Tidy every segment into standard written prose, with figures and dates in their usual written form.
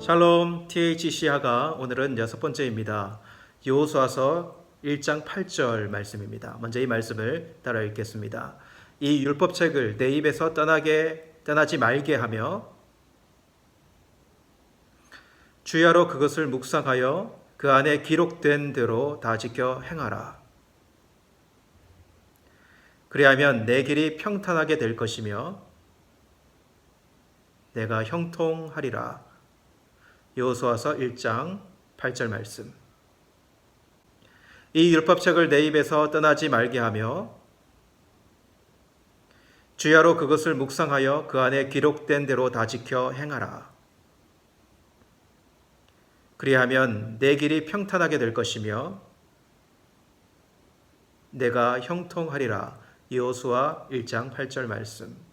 샬롬 THC하가 오늘은 여섯 번째입니다. 여호수아서 1장 8절 말씀입니다. 먼저 이 말씀을 따라 읽겠습니다. 이 율법책을 내 입에서 떠나지 말게 하며 주야로 그것을 묵상하여 그 안에 기록된 대로 다 지켜 행하라. 그리하면 내 길이 평탄하게 될 것이며 내가 형통하리라. 여호수아서 1장 8절 말씀. 이 율법책을 내 입에서 떠나지 말게 하며 주야로 그것을 묵상하여 그 안에 기록된 대로 다 지켜 행하라. 그리하면 내 길이 평탄하게 될 것이며 내가 형통하리라. 여호수아 1장 8절 말씀.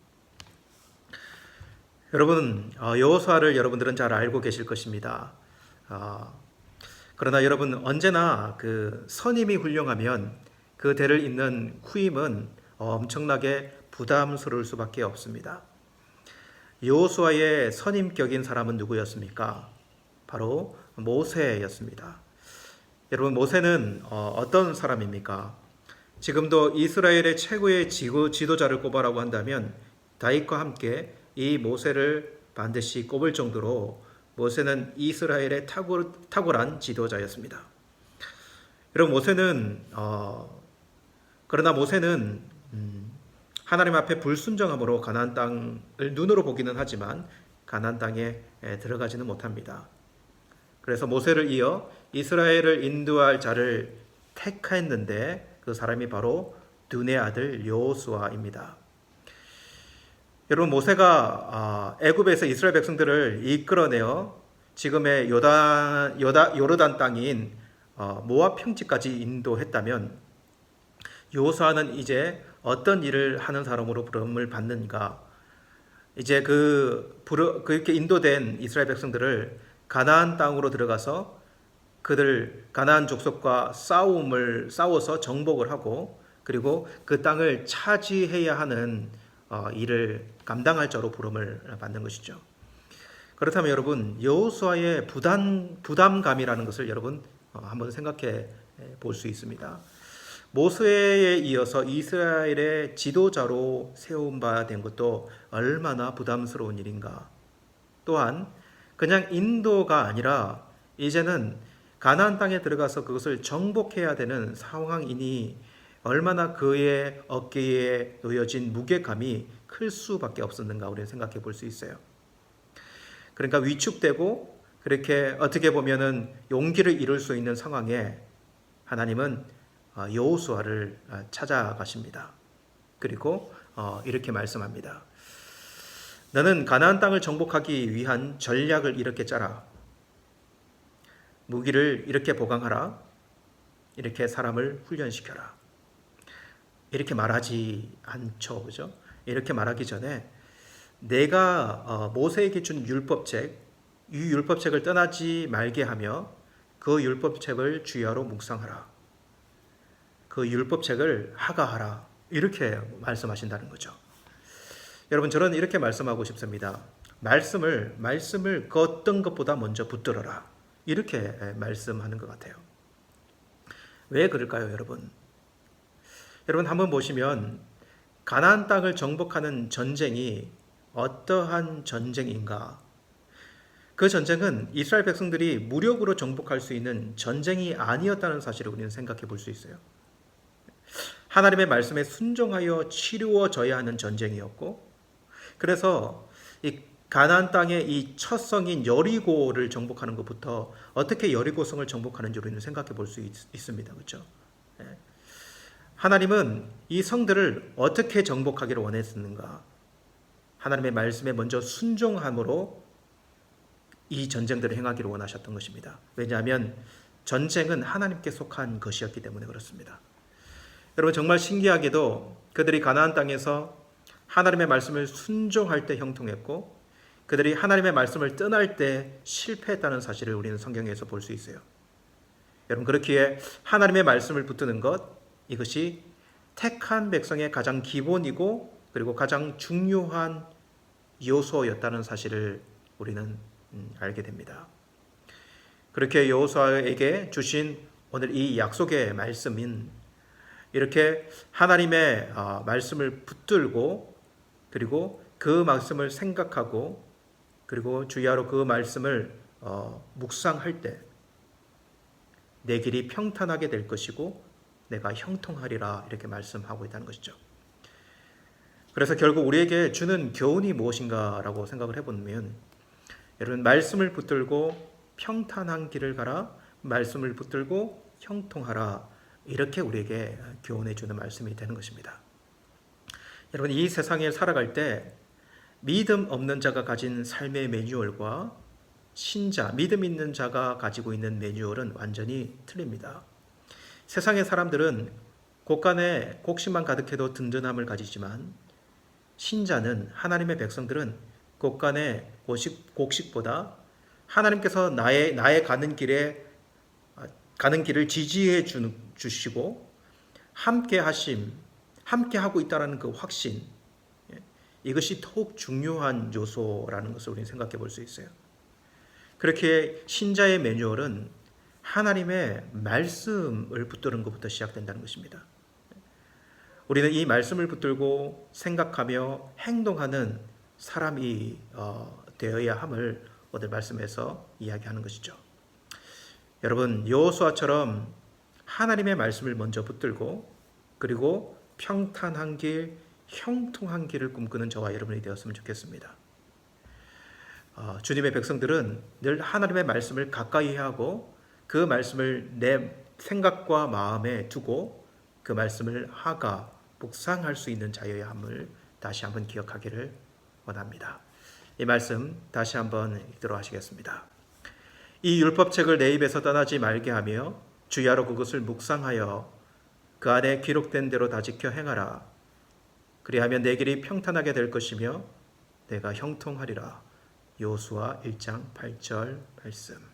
여러분, 여호수아를 여러분들은 잘 알고 계실 것입니다. 그러나 여러분, 언제나 그 선임이 훌륭하면 그 대를 잇는 후임은 엄청나게 부담스러울 수밖에 없습니다. 여호수아의 선임격인 사람은 누구였습니까? 바로 모세였습니다. 여러분, 모세는 어떤 사람입니까? 지금도 이스라엘의 최고의 지도자를 꼽아라고 한다면 다윗과 함께 이 모세를 반드시 꼽을 정도로 모세는 이스라엘의 탁월한 지도자였습니다. 여러분, 그러나 모세는 하나님 앞에 불순종함으로 가나안 땅을 눈으로 보기는 하지만 가나안 땅에 들어가지는 못합니다. 그래서 모세를 이어 이스라엘을 인도할 자를 택했는데 그 사람이 바로 눈의 아들 여호수아입니다. 여러분, 모세가 애굽에서 이스라엘 백성들을 이끌어내어 지금의 요르단 땅인 모압 평지까지 인도했다면 여호수아는 이제 어떤 일을 하는 사람으로 부름을 받는가? 이제 그렇게 인도된 이스라엘 백성들을 가나안 땅으로 들어가서 그들 가나안 족속과 싸워서 정복을 하고 그리고 그 땅을 차지해야 하는 일을 감당할 자로 부름을 받는 것이죠. 그렇다면 여러분, 여호수아의 부담감이라는 것을 여러분 한번 생각해 볼 수 있습니다. 모세에 이어서 이스라엘의 지도자로 세움받아 된 것도 얼마나 부담스러운 일인가. 또한 그냥 인도가 아니라 이제는 가나안 땅에 들어가서 그것을 정복해야 되는 상황이니 얼마나 그의 어깨에 놓여진 무게감이 클 수밖에 없었는가 우리는 생각해 볼 수 있어요. 그러니까 위축되고 그렇게 어떻게 보면은 용기를 잃을 수 있는 상황에 하나님은 여호수아를 찾아가십니다. 그리고 이렇게 말씀합니다. 너는 가나안 땅을 정복하기 위한 전략을 이렇게 짜라. 무기를 이렇게 보강하라. 이렇게 사람을 훈련시켜라. 이렇게 말하지 않죠, 그죠? 이렇게 말하기 전에 내가 모세에게 준 율법책, 이 율법책을 떠나지 말게 하며 그 율법책을 주야로 묵상하라. 그 율법책을 하가하라. 이렇게 말씀하신다는 거죠. 여러분, 저는 이렇게 말씀하고 싶습니다. 말씀을 그 어떤 것보다 먼저 붙들어라. 이렇게 말씀하는 것 같아요. 왜 그럴까요, 여러분? 여러분, 한번 보시면 가나안 땅을 정복하는 전쟁이 어떠한 전쟁인가? 그 전쟁은 이스라엘 백성들이 무력으로 정복할 수 있는 전쟁이 아니었다는 사실을 우리는 생각해 볼 수 있어요. 하나님의 말씀에 순종하여 치루어져야 하는 전쟁이었고, 그래서 이 가나안 땅의 이 첫 성인 여리고를 정복하는 것부터 어떻게 여리고성을 정복하는지 우리는 생각해 볼 수 있습니다. 그렇죠? 하나님은 이 성들을 어떻게 정복하기를 원했었는가? 하나님의 말씀에 먼저 순종함으로 이 전쟁들을 행하기를 원하셨던 것입니다. 왜냐하면 전쟁은 하나님께 속한 것이었기 때문에 그렇습니다. 여러분, 정말 신기하게도 그들이 가나안 땅에서 하나님의 말씀을 순종할 때 형통했고 그들이 하나님의 말씀을 떠날 때 실패했다는 사실을 우리는 성경에서 볼 수 있어요. 여러분, 그렇기에 하나님의 말씀을 붙드는 것, 이것이 택한 백성의 가장 기본이고 그리고 가장 중요한 요소였다는 사실을 우리는 알게 됩니다. 그렇게 여호수아에게 주신 오늘 이 약속의 말씀인 이렇게 하나님의 말씀을 붙들고 그리고 그 말씀을 생각하고 그리고 주야로 그 말씀을 묵상할 때 내 길이 평탄하게 될 것이고 내가 형통하리라 이렇게 말씀하고 있다는 것이죠. 그래서 결국 우리에게 주는 교훈이 무엇인가라고 생각을 해보면 여러분 말씀을 붙들고 평탄한 길을 가라 말씀을 붙들고 형통하라 이렇게 우리에게 교훈해 주는 말씀이 되는 것입니다. 여러분 이 세상에 살아갈 때 믿음 없는 자가 가진 삶의 매뉴얼과 신자, 믿음 있는 자가 가지고 있는 매뉴얼은 완전히 틀립니다. 세상의 사람들은 곳간에 곡식만 가득해도 든든함을 가지지만 신자는 하나님의 백성들은 곳간에 곡식보다 하나님께서 나의 가는 길을 지지해 주시고 함께 하고 있다는 그 확신, 이것이 더욱 중요한 요소라는 것을 우리는 생각해 볼 수 있어요. 그렇게 신자의 매뉴얼은 하나님의 말씀을 붙드는 것부터 시작된다는 것입니다. 우리는 이 말씀을 붙들고 생각하며 행동하는 사람이 되어야 함을 오늘 말씀에서 이야기하는 것이죠. 여러분 여호수아처럼 하나님의 말씀을 먼저 붙들고 그리고 평탄한 길, 형통한 길을 꿈꾸는 저와 여러분이 되었으면 좋겠습니다. 주님의 백성들은 늘 하나님의 말씀을 가까이 하고 그 말씀을 내 생각과 마음에 두고 그 말씀을 묵상할 수 있는 자여야 함을 다시 한번 기억하기를 원합니다. 이 말씀 다시 한번 읽도록 하시겠습니다. 이 율법책을 내 입에서 떠나지 말게 하며 주야로 그것을 묵상하여 그 안에 기록된 대로 다 지켜 행하라. 그리하면 내 길이 평탄하게 될 것이며 내가 형통하리라. 여호수아 1장 8절 말씀.